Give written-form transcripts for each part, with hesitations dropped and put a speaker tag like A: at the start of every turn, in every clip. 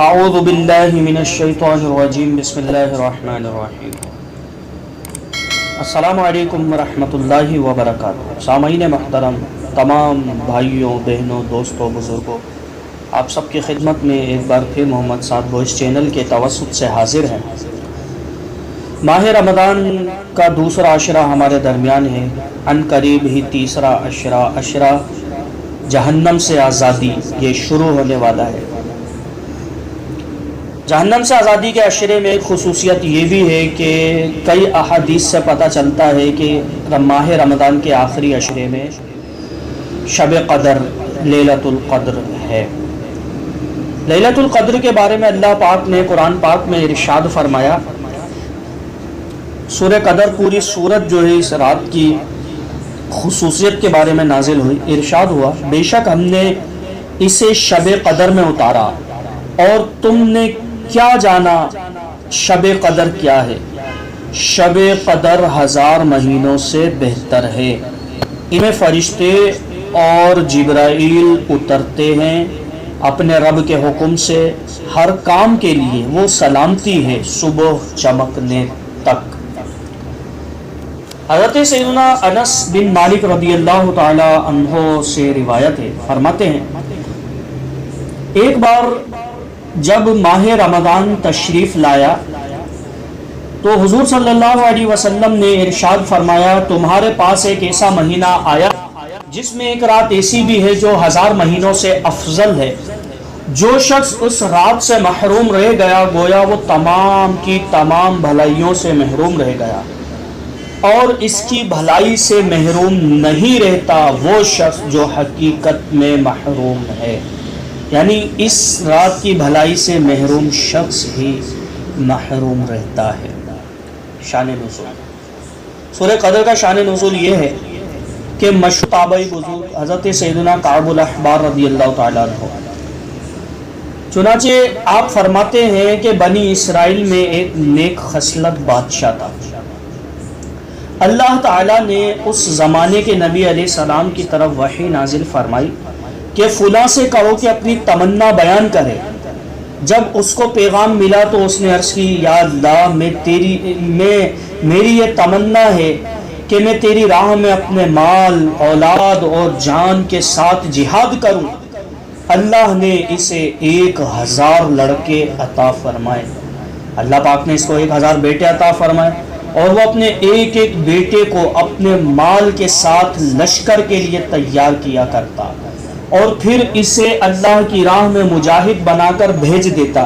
A: اعوذ باللہ من الشیطان الرجیم بسم اللہ الرحمن الرحیم السلام علیکم ورحمۃ اللہ وبرکاتہ۔ سامعین محترم، تمام بھائیوں، بہنوں، دوستوں، بزرگوں، آپ سب کی خدمت میں ایک بار پھر محمد سعد وائس چینل کے توسط سے حاضر ہیں۔ ماہ رمضان کا دوسرا عشرہ ہمارے درمیان ہے، عن قریب ہی تیسرا عشرہ جہنم سے آزادی یہ شروع ہونے والا ہے۔ جہنم سے آزادی کے عشرے میں ایک خصوصیت یہ بھی ہے کہ کئی احادیث سے پتہ چلتا ہے کہ ماہ رمضان کے آخری عشرے میں شب قدر، لیلۃ القدر ہے۔ لیلۃ القدر کے بارے میں اللہ پاک نے قرآن پاک میں ارشاد فرمایا، سورہ قدر پوری سورت جو ہے اس رات کی خصوصیت کے بارے میں نازل ہوئی۔ ارشاد ہوا، بے شک ہم نے اسے شب قدر میں اتارا اور تم نے کیا جانا شب قدر کیا ہے؟ شب قدر 1000 مہینوں سے بہتر ہے، ان میں فرشتے اور جبرائیل اترتے ہیں اپنے رب کے حکم سے، ہر کام کے لیے وہ سلامتی ہے صبح چمکنے تک۔ حضرت سیدنا انس بن مالک رضی اللہ تعالی عنہ سے روایت ہے، فرماتے ہیں ایک بار جب ماہ رمضان تشریف لایا تو حضور صلی اللہ علیہ وسلم نے ارشاد فرمایا، تمہارے پاس ایک ایسا مہینہ آیا جس میں ایک رات ایسی بھی ہے جو 1000 مہینوں سے افضل ہے۔ جو شخص اس رات سے محروم رہ گیا گویا وہ تمام کی تمام بھلائیوں سے محروم رہ گیا، اور اس کی بھلائی سے محروم نہیں رہتا وہ شخص جو حقیقت میں محروم ہے، یعنی اس رات کی بھلائی سے محروم شخص ہی محروم رہتا ہے۔ شان نزول سورہ قدر کا شان نزول یہ ہے کہ مشہور تابعی بزرگ حضرت سیدنا کعب الاحبار رضی اللہ تعالیٰ عنہ، چنانچہ آپ فرماتے ہیں کہ بنی اسرائیل میں ایک نیک خصلت بادشاہ تھا۔ اللہ تعالیٰ نے اس زمانے کے نبی علیہ السلام کی طرف وحی نازل فرمائی کہ فلاں سے کہو کہ اپنی تمنا بیان کرے۔ جب اس کو پیغام ملا تو اس نے عرض کی، یا اللہ میری یہ تمنا ہے کہ میں تیری راہ میں اپنے مال، اولاد اور جان کے ساتھ جہاد کروں۔ اللہ نے اسے 1000 لڑکے عطا فرمائے، اللہ پاک نے اس کو 1000 بیٹے عطا فرمائے، اور وہ اپنے ایک ایک بیٹے کو اپنے مال کے ساتھ لشکر کے لیے تیار کیا کرتا، اور پھر اسے اللہ کی راہ میں مجاہد بنا کر بھیج دیتا۔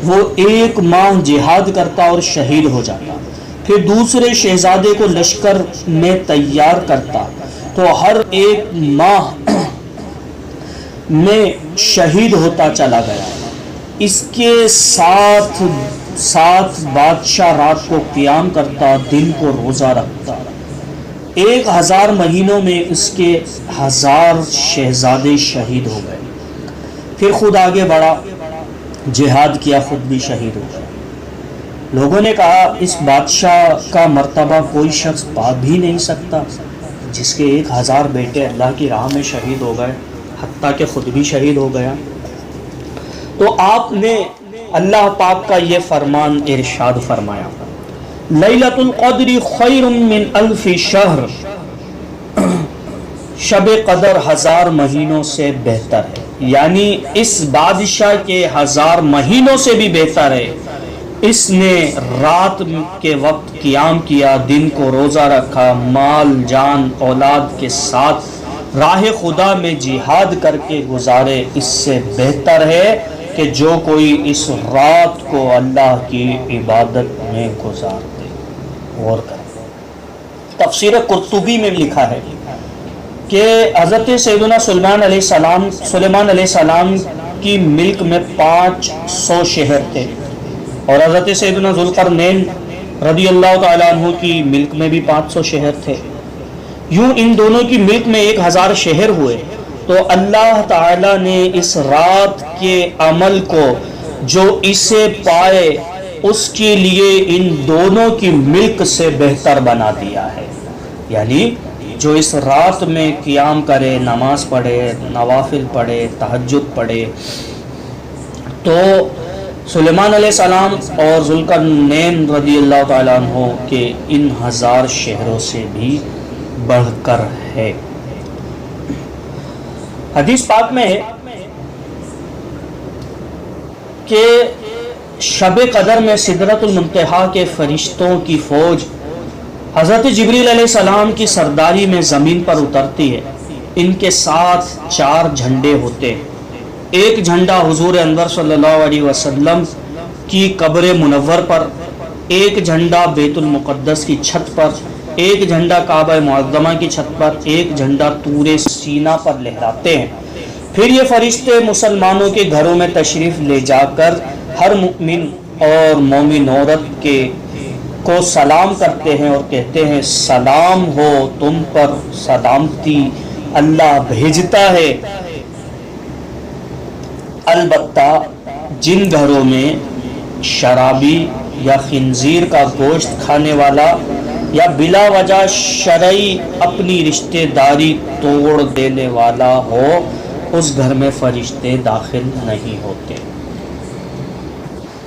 A: وہ 1 ماہ جہاد کرتا اور شہید ہو جاتا، پھر دوسرے شہزادے کو لشکر میں تیار کرتا تو ہر 1 ماہ میں شہید ہوتا چلا گیا۔ اس کے ساتھ بادشاہ رات کو قیام کرتا، دن کو روزہ رکھتا۔ 1000 مہینوں میں اس کے 1000 شہزادے شہید ہو گئے۔ پھر خود آگے بڑھا، جہاد کیا، خود بھی شہید ہو گئے۔ لوگوں نے کہا اس بادشاہ کا مرتبہ کوئی شخص پا بھی نہیں سکتا جس کے 1000 بیٹے اللہ کی راہ میں شہید ہو گئے، حتیٰ کہ خود بھی شہید ہو گیا۔ تو آپ نے اللہ پاک کا یہ فرمان ارشاد فرمایا، لیلۃ القدر خیر من 1000 شہر، شب قدر 1000 مہینوں سے بہتر ہے، یعنی اس بادشاہ کے 1000 مہینوں سے بھی بہتر ہے۔ اس نے رات کے وقت قیام کیا، دن کو روزہ رکھا، مال جان اولاد کے ساتھ راہ خدا میں جہاد کر کے گزارے، اس سے بہتر ہے کہ جو کوئی اس رات کو اللہ کی عبادت میں گزار دے۔ غور کریں، تفسیر قرطبی میں لکھا ہے کہ حضرت سیدنا سلیمان علیہ السلام کی ملک میں 500 شہر تھے، اور حضرت سیدنا ذوالقرنین رضی اللہ تعالیٰ عنہ کی ملک میں بھی 500 شہر تھے۔ یوں ان دونوں کی ملک میں 1000 شہر ہوئے۔ تو اللہ تعالیٰ نے اس رات کے عمل کو جو اسے پائے اس کے لیے ان دونوں کی ملک سے بہتر بنا دیا ہے، یعنی جو اس رات میں قیام کرے، نماز پڑھے، نوافل پڑھے، تہجد پڑھے، تو سلیمان علیہ السلام اور ذوالقرنین رضی اللہ تعالیٰ عنہ کے ان 1000 شہروں سے بھی بڑھ کر ہے۔ حدیث پاک میں ہے کہ شب قدر میں سدرۃ المنتہا کے فرشتوں کی فوج حضرت جبریل علیہ السلام کی سرداری میں زمین پر اترتی ہے۔ ان کے ساتھ 4 جھنڈے ہوتے ہیں۔ ایک جھنڈا حضور انور صلی اللہ علیہ وسلم کی قبر منور پر، ایک جھنڈا بیت المقدس کی چھت پر، ایک جھنڈا کعبہ معظمہ کی چھت پر، ایک جھنڈا طور سینا پر لہراتے ہیں۔ پھر یہ فرشتے مسلمانوں کے گھروں میں تشریف لے جا کر ہر مؤمن اور مومن عورت کو سلام کرتے ہیں اور کہتے ہیں سلام ہو تم پر، سلامتی اللہ بھیجتا ہے۔ البتہ جن گھروں میں شرابی یا خنزیر کا گوشت کھانے والا یا بلا وجہ شرعی اپنی رشتہ داری توڑ دینے والا ہو، اس گھر میں فرشتے داخل نہیں ہوتے۔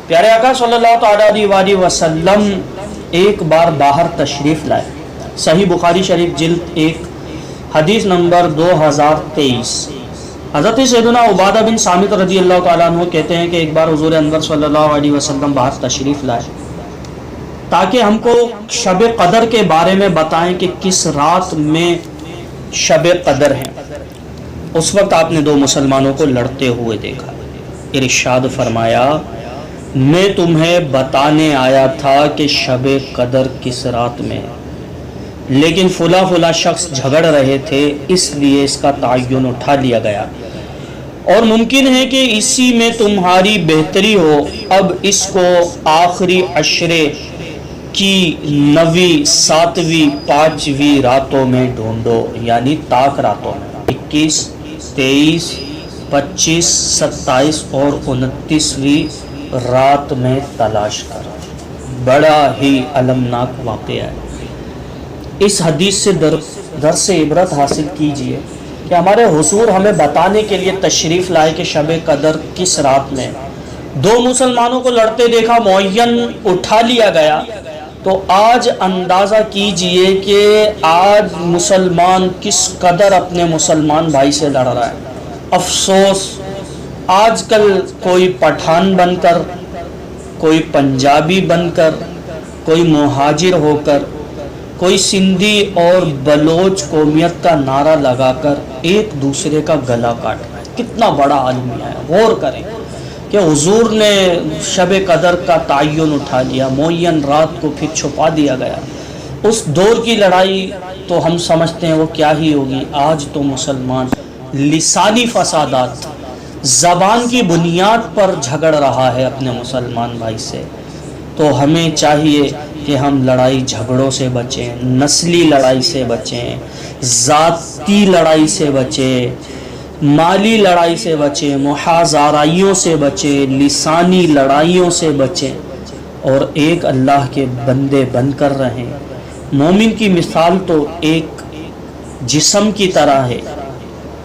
A: پیارے آقا صلی اللہ تعالی علیہ وسلم ایک بار باہر تشریف لائے۔ صحیح بخاری شریف جلد 1 حدیث نمبر 2023۔ حضرت سیدنا عبادہ بن صامت رضی اللہ تعالیٰ عنہ کہتے ہیں کہ ایک بار حضور انور صلی اللہ علیہ وسلم باہر تشریف لائے تاکہ ہم کو شب قدر کے بارے میں بتائیں کہ کس رات میں شب قدر ہے۔ اس وقت آپ نے 2 مسلمانوں کو لڑتے ہوئے دیکھا۔ ارشاد فرمایا میں تمہیں بتانے آیا تھا کہ شب قدر کس رات میں ہے، لیکن فلاں شخص جھگڑ رہے تھے اس لیے اس کا تعین اٹھا لیا گیا، اور ممکن ہے کہ اسی میں تمہاری بہتری ہو۔ اب اس کو آخری عشرے کی 9ویں، 7ویں، 5ویں راتوں میں ڈھونڈو، یعنی طاق راتوں میں 21، 23، 25، 27 اور 29ویں رات میں تلاش کرو۔ بڑا ہی المناک واقعہ ہے۔ اس حدیث سے درس عبرت حاصل کیجئے کہ ہمارے حضور ہمیں بتانے کے لیے تشریف لائے کہ شب قدر کس رات میں۔ 2 مسلمانوں کو لڑتے دیکھا، معین اٹھا لیا گیا، تو آج اندازہ کیجئے کہ آج مسلمان کس قدر اپنے مسلمان بھائی سے لڑ رہا ہے۔ افسوس آج کل کوئی پٹھان بن کر، کوئی پنجابی بن کر، کوئی مہاجر ہو کر، کوئی سندھی اور بلوچ قومیت کا نعرہ لگا کر ایک دوسرے کا گلا کاٹ رہا ہے۔ کتنا بڑا المیہ ہے۔ غور کریں کہ حضور نے شب قدر کا تعین اٹھا لیا، معین رات کو پھر چھپا دیا گیا۔ اس دور کی لڑائی تو ہم سمجھتے ہیں وہ کیا ہی ہوگی۔ آج تو مسلمان لسانی فسادات، زبان کی بنیاد پر جھگڑ رہا ہے اپنے مسلمان بھائی سے۔ تو ہمیں چاہیے کہ ہم لڑائی جھگڑوں سے بچیں، نسلی لڑائی سے بچیں، ذاتی لڑائی سے بچیں، مالی لڑائی سے بچیں، محاذ آرائیوں سے بچیں، لسانی لڑائیوں سے بچیں، اور ایک اللہ کے بندے بن کر رہیں۔ مومن کی مثال تو ایک جسم کی طرح ہے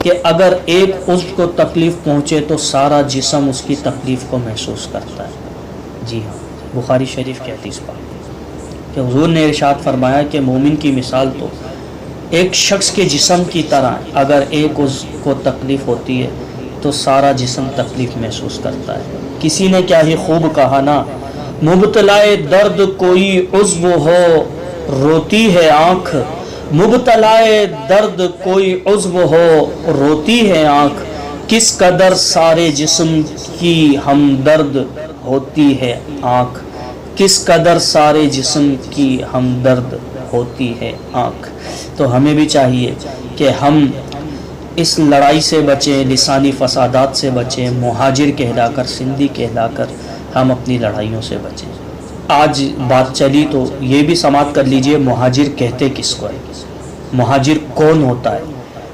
A: کہ اگر ایک عضو کو تکلیف پہنچے تو سارا جسم اس کی تکلیف کو محسوس کرتا ہے۔ جی ہاں، بخاری شریف کی حدیث پاک کہ حضور نے ارشاد فرمایا کہ مومن کی مثال تو ایک شخص کے جسم کی طرح ہے، اگر ایک عضو کو تکلیف ہوتی ہے تو سارا جسم تکلیف محسوس کرتا ہے۔ کسی نے کیا ہی خوب کہا نا، مبتلائے درد کوئی عضو ہو روتی ہے آنکھ، مبتلائے درد کوئی عضو ہو روتی ہے آنکھ، کس قدر سارے جسم کی ہمدرد ہوتی ہے آنکھ، کس قدر سارے جسم کی ہمدرد ہوتی ہے آنکھ۔ تو ہمیں بھی چاہیے کہ ہم اس لڑائی سے بچیں، لسانی فسادات سے بچیں، مہاجر کہلا کر، سندھی کہلا کر ہم اپنی لڑائیوں سے بچیں۔ آج بات چلی تو یہ بھی سماعت کر لیجئے، مہاجر کہتے کس کو ہے، مہاجر کون ہوتا ہے،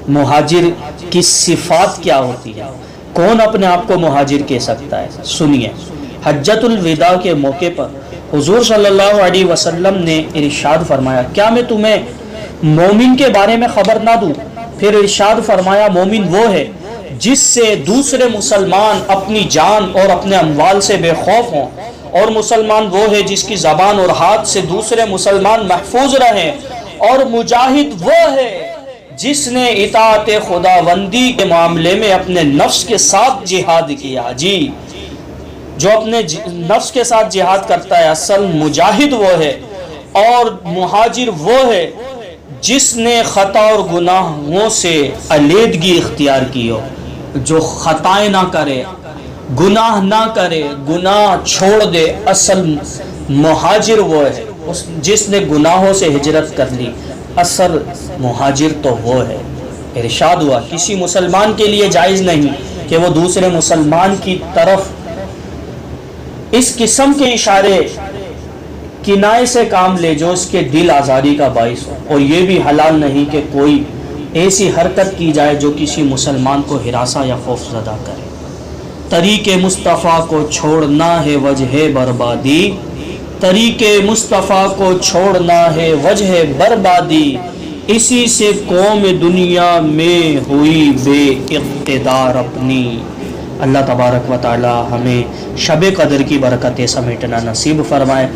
A: مہاجر کی صفات کیا ہوتی ہے، کون اپنے آپ کو مہاجر کہہ سکتا ہے۔ سنیے، حجۃ الوداع کے موقع پر حضور صلی اللہ علیہ وسلم نے ارشاد فرمایا، کیا میں تمہیں مومن کے بارے میں خبر نہ دوں؟ پھر ارشاد فرمایا، مومن وہ ہے جس سے دوسرے مسلمان اپنی جان اور اپنے اموال سے بے خوف ہوں، اور مسلمان وہ ہے جس کی زبان اور ہاتھ سے دوسرے مسلمان محفوظ رہیں، اور مجاہد وہ ہے جس نے اطاعت خداوندی کے معاملے میں اپنے نفس کے ساتھ جہاد کیا۔ جی، جو اپنے نفس کے ساتھ جہاد کرتا ہے اصل مجاہد وہ ہے، اور مہاجر وہ ہے جس نے خطا اور گناہوں سے علیحدگی اختیار کی ہو، جو خطائیں نہ کرے، گناہ نہ کرے، گناہ چھوڑ دے۔ اصل مہاجر وہ ہے جس نے گناہوں سے ہجرت کر لی، اصل مہاجر تو وہ ہے۔ ارشاد ہوا کسی مسلمان کے لیے جائز نہیں کہ وہ دوسرے مسلمان کی طرف اس قسم کے اشارے کنائے سے کام لے جو اس کے دل آزاری کا باعث ہو، اور یہ بھی حلال نہیں کہ کوئی ایسی حرکت کی جائے جو کسی مسلمان کو ہراساں یا خوف زدہ کرے۔ طریق مصطفیٰ کو چھوڑنا ہے وجہ بربادی، طریق مصطفیٰ کو چھوڑنا ہے وجہ بربادی، اسی سے قوم دنیا میں ہوئی بے اقتدار اپنی۔ اللہ تبارک و تعالی ہمیں شب قدر کی برکتیں سمیٹنا نصیب فرمائے،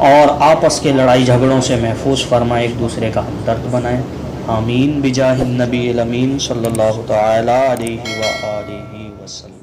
A: اور آپس کے لڑائی جھگڑوں سے محفوظ فرمائے، ایک دوسرے کا ہمدرد بنائے۔ آمین بجاہ النبی الامین صلی اللہ تعالی علیہ وآلہ وسلم۔